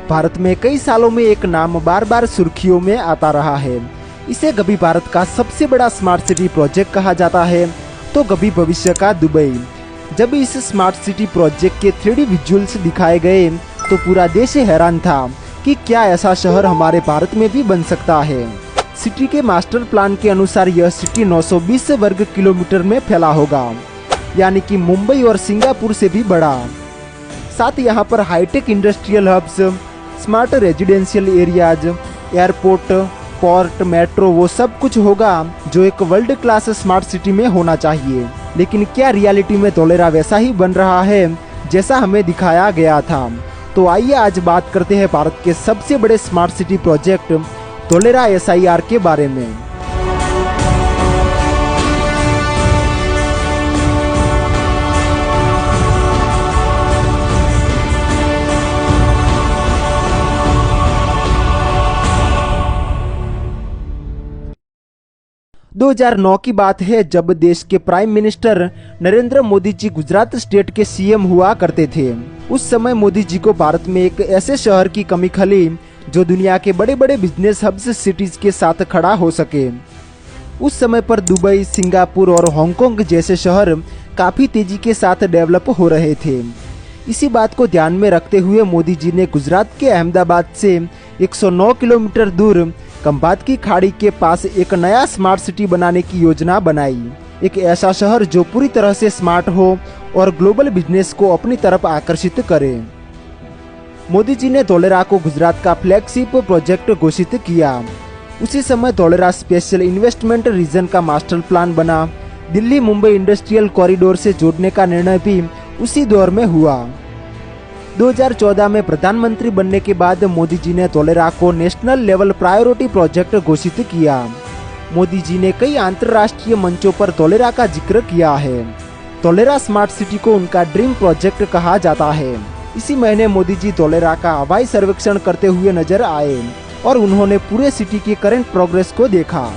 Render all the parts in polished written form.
भारत में कई सालों में एक नाम बार बार सुर्खियों में आता रहा है। इसे कभी भारत का सबसे बड़ा स्मार्ट सिटी प्रोजेक्ट कहा जाता है तो कभी भविष्य का दुबई। जब इस स्मार्ट सिटी प्रोजेक्ट के 3D विजुअल्स दिखाए गए तो पूरा देश हैरान था कि क्या ऐसा शहर हमारे भारत में भी बन सकता है। सिटी के मास्टर प्लान के अनुसार यह सिटी 920 वर्ग किलोमीटर में फैला होगा, यानी कि मुंबई और सिंगापुर से भी बड़ा। साथ यहाँ पर high tech industrial hubs, smart residential areas, airport, port, metro, वो सब कुछ होगा जो एक वर्ल्ड क्लास स्मार्ट सिटी में होना चाहिए। लेकिन क्या रियलिटी में धोलेरा वैसा ही बन रहा है जैसा हमें दिखाया गया था? तो आइए आज बात करते हैं भारत के सबसे बड़े smart city project Dholera SIR के बारे में। दो 2009 की बात है जब देश के prime minister Narendra Modi ji Gujarat state के CM हुआ करते थे। उस समय मोदी जी को भारत में एक ऐसे शहर की कमी खली जो दुनिया के बड़े बड़े बिजनेस हब्स सिटीज के साथ खड़ा हो सके। उस समय पर दुबई, सिंगापुर और हांगकांग जैसे शहर काफी तेजी के साथ डेवलप हो रहे थे। इसी बात को ध्यान में रखते हुए मोदी जी ने गुजरात के अहमदाबाद से 109 किलोमीटर दूर खंभात की खाड़ी के पास एक नया स्मार्ट सिटी बनाने की योजना बनाई। एक ऐसा शहर जो पूरी तरह से स्मार्ट हो और ग्लोबल बिजनेस को अपनी तरफ आकर्षित करे। मोदी जी ने धोलेरा को गुजरात का फ्लैगशिप प्रोजेक्ट घोषित किया। उसी समय धोलेरा स्पेशल इन्वेस्टमेंट रीजन का मास्टर प्लान बना। दिल्ली मुंबई इंडस्ट्रियल कॉरिडोर से जोड़ने का निर्णय भी उसी दौर में हुआ। 2014 में प्रधानमंत्री बनने के बाद मोदी जी ने धोलेरा को नेशनल लेवल प्रायोरिटी प्रोजेक्ट घोषित किया। मोदी जी ने कई अंतर्राष्ट्रीय मंचों पर धोलेरा का जिक्र किया है। धोलेरा स्मार्ट सिटी को उनका ड्रीम प्रोजेक्ट कहा जाता है। इसी महीने मोदी जी धोलेरा का हवाई सर्वेक्षण करते हुए नजर आए और उन्होंने पूरे सिटी की करंट प्रोग्रेस को देखा।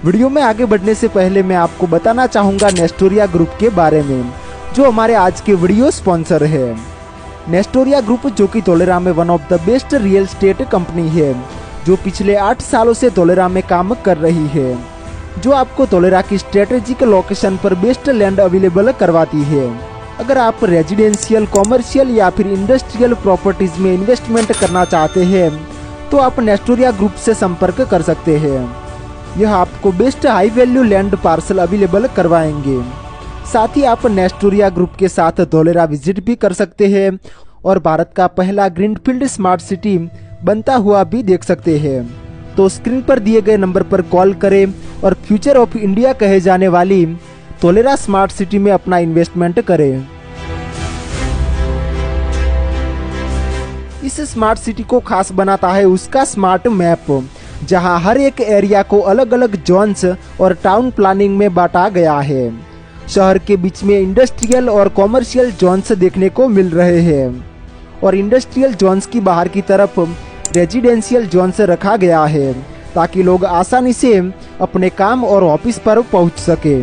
वीडियो में आगे बढ़ने से पहले मैं आपको बताना चाहूँगा नेस्टोरिया ग्रुप के बारे में, जो हमारे आज के वीडियो स्पॉन्सर है। नेस्टोरिया ग्रुप जो कि धोलेरा में one of the best real estate company है, जो पिछले 8 सालों से धोलेरा में काम कर रही है, जो आपको धोलेरा की स्ट्रेटेजिक लोकेशन पर बेस्ट लैंड अवेलेबल करवाती है। अगर आप रेजिडेंशियल, कॉमर्शियल या फिर इंडस्ट्रियल प्रॉपर्टीज में इन्वेस्टमेंट करना चाहते हैं तो आप नेस्टोरिया ग्रुप से संपर्क कर सकते हैं। यह आपको best high value land parcel available करवाएंगे। साथ ही आप नेस्टोरिया ग्रुप के साथ धोलेरा विजिट भी कर सकते हैं और भारत का पहला ग्रीनफील्ड स्मार्ट सिटी बनता हुआ भी देख सकते हैं। तो स्क्रीन पर दिए गए नंबर पर कॉल करें और फ्यूचर ऑफ इंडिया कहे जाने वाली धोलेरा स्मार्ट सिटी में अपना इन्वेस्टमेंट करें। इस स्मार्ट सिटी को खास बनाता है उसका स्मार्ट मैप, जहां हर एक एरिया को अलग अलग जोन्स और टाउन प्लानिंग में बांटा गया है। शहर के बीच में इंडस्ट्रियल और कॉमर्शियल जोन्स देखने को मिल रहे हैं और इंडस्ट्रियल जोन्स की बाहर की तरफ रेजिडेंशियल जोन्स रखा गया है ताकि लोग आसानी से अपने काम और ऑफिस पर पहुंच सके।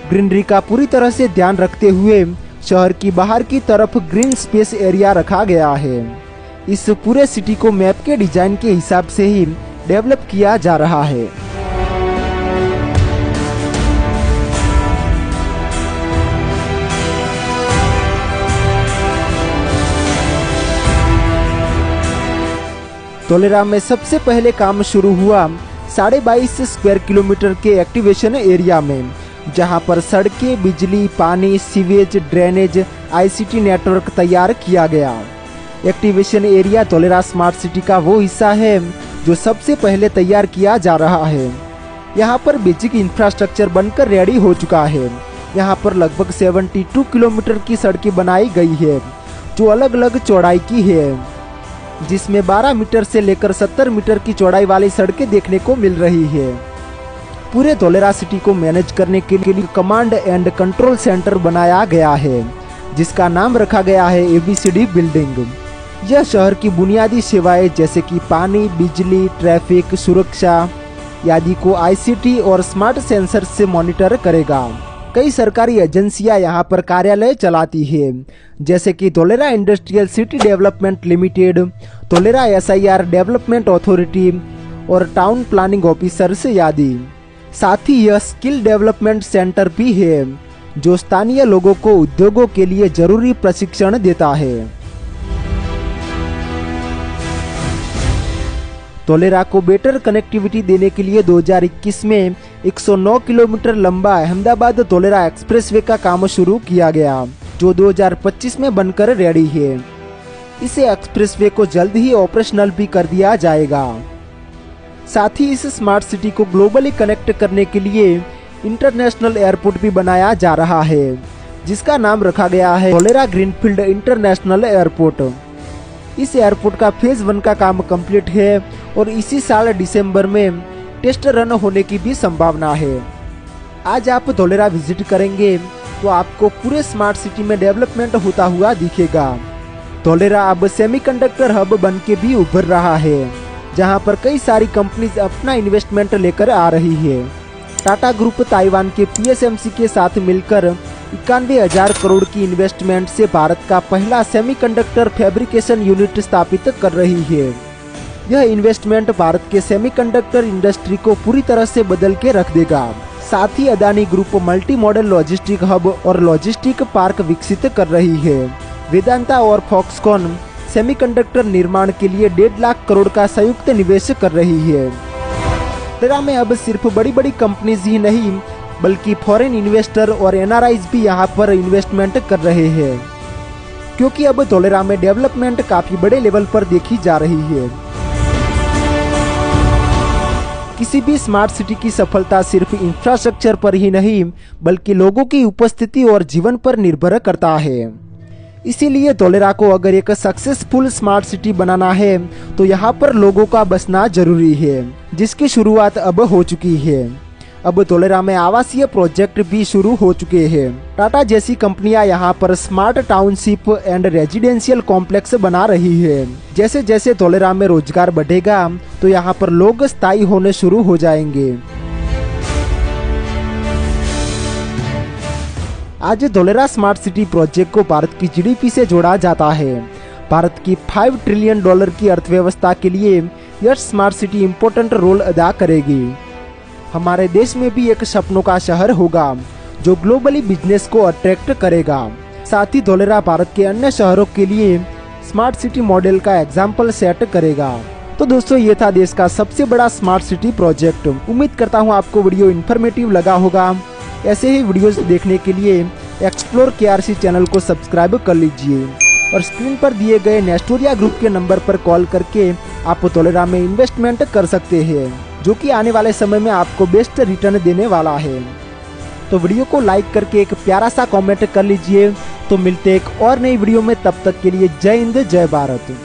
ग्रीनरी का पूरी तरह से ध्यान रखते हुए शहर की बाहर की तरफ ग्रीन स्पेस एरिया रखा गया है। इस पूरे सिटी को मैप के डिजाइन के हिसाब से ही डेवलप किया जा रहा है। धोलेरा में सबसे पहले काम शुरू हुआ 22.5 स्क्वायर किलोमीटर के एक्टिवेशन एरिया में, जहां पर सड़कें, बिजली, पानी, सीवेज, ड्रेनेज, ICT नेटवर्क तैयार किया गया। Activation area Dholera smart city का वो हिस्सा है जो सबसे पहले तैयार किया जा रहा है। यहाँ पर बेसिक इंफ्रास्ट्रक्चर बनकर रेडी हो चुका है। यहाँ पर लगभग 72 किलोमीटर की सड़कें बनाई गई है जो अलग अलग चौड़ाई की है, जिसमें 12 मीटर से लेकर 70 मीटर की चौड़ाई वाली सड़कें देखने को मिल रही है। पूरे धोलेरा सिटी को मैनेज करने के लिए कमांड एंड कंट्रोल सेंटर बनाया गया है, जिसका नाम रखा गया है ABCD बिल्डिंग। यह शहर की बुनियादी सेवाएं जैसे कि पानी, बिजली, ट्रैफिक, सुरक्षा आदि को ICT और स्मार्ट सेंसर से मॉनिटर करेगा। कई सरकारी एजेंसियां यहाँ पर कार्यालय चलाती है, जैसे कि Dholera industrial city development limited, Dholera SIR development authority और टाउन प्लानिंग ऑफिसर्स आदि। साथ ही यह स्किल डेवलपमेंट सेंटर भी है, जो स्थानीय लोगों को उद्योगों के लिए जरूरी प्रशिक्षण देता है। धोलेरा को बेटर कनेक्टिविटी देने के लिए 2021 में 109 किलोमीटर लंबा अहमदाबाद धोलेरा एक्सप्रेसवे का काम शुरू किया गया, जो 2025 में बनकर रेडी है। इस एक्सप्रेसवे को जल्द ही ऑपरेशनल भी कर दिया जाएगा। साथ ही इस स्मार्ट सिटी को ग्लोबली कनेक्ट करने के लिए इंटरनेशनल एयरपोर्ट भी बनाया जा रहा है, जिसका नाम रखा गया है धोलेरा ग्रीनफील्ड इंटरनेशनल एयरपोर्ट। इस एयरपोर्ट का फेज 1 का काम कंप्लीट है और इसी साल दिसंबर में टेस्ट रन होने की भी संभावना है। आज आप धोलेरा विजिट करेंगे तो आपको पूरे स्मार्ट सिटी में डेवलपमेंट होता हुआ दिखेगा। धोलेरा अब सेमीकंडक्टर हब बन के भी उभर रहा है, जहां पर कई सारी कंपनीज अपना इन्वेस्टमेंट लेकर आ रही है। टाटा ग्रुप ताइवान के PSMC के साथ मिलकर 91,000 करोड़ की इन्वेस्टमेंट से भारत का पहला सेमीकंडक्टर फैब्रिकेशन यूनिट स्थापित कर रही है। यह इन्वेस्टमेंट भारत के सेमीकंडक्टर इंडस्ट्री को पूरी तरह से बदल के रख देगा। साथ ही Adani group multi modal logistic hub और लॉजिस्टिक पार्क विकसित कर रही है। वेदांता और फॉक्सकॉन सेमीकंडक्टर निर्माण के लिए 1.5 लाख करोड़ का संयुक्त निवेश कर रही है। धोलेरा में अब सिर्फ बड़ी बड़ी कंपनीज ही नहीं, बल्कि फॉरेन इन्वेस्टर और NRIs भी यहाँ पर इन्वेस्टमेंट कर रहे हैं, क्योंकि अब धोलेरा में डेवलपमेंट काफी बड़े लेवल पर देखी जा रही है। किसी भी स्मार्ट सिटी की सफलता सिर्फ इंफ्रास्ट्रक्चर पर ही नहीं, बल्कि लोगों की उपस्थिति और जीवन पर निर्भर करता है। इसीलिए धोलेरा को अगर एक सक्सेसफुल स्मार्ट सिटी बनाना है तो यहाँ पर लोगों का बसना जरूरी है, जिसकी शुरुआत अब हो चुकी है। अब धोलेरा में आवासीय प्रोजेक्ट भी शुरू हो चुके हैं। टाटा जैसी कंपनियां यहाँ पर smart township and residential complex बना रही है। जैसे जैसे धोलेरा में रोजगार बढ़ेगा तो यहाँ पर लोग स्थायी होने शुरू हो जाएंगे। आज धोलेरा स्मार्ट सिटी प्रोजेक्ट को भारत की GDP से जोड़ा जाता है। भारत की $5 ट्रिलियन की अर्थव्यवस्था के लिए यह स्मार्ट सिटी इम्पोर्टेंट रोल अदा करेगी। हमारे देश में भी एक सपनों का शहर होगा, जो ग्लोबली बिजनेस को अट्रैक्ट करेगा। साथ ही धोलेरा भारत के अन्य शहरों के लिए स्मार्ट सिटी मॉडल का एग्जाम्पल सेट करेगा। तो दोस्तों, ये था देश का सबसे बड़ा स्मार्ट सिटी प्रोजेक्ट। उम्मीद करता हूँ आपको वीडियो इन्फॉर्मेटिव लगा होगा। ऐसे ही वीडियोस देखने के लिए एक्सप्लोर KRC चैनल को सब्सक्राइब कर लीजिए और स्क्रीन पर दिए गए नेस्टोरिया ग्रुप के नंबर पर कॉल करके आप धोलेरा में इन्वेस्टमेंट कर सकते हैं, जो कि आने वाले समय में आपको बेस्ट रिटर्न देने वाला है। तो वीडियो को लाइक करके एक प्यारा सा कमेंट कर लीजिए। तो मिलते एक और नई वीडियो में, तब तक के लिए जय हिंद जय भारत।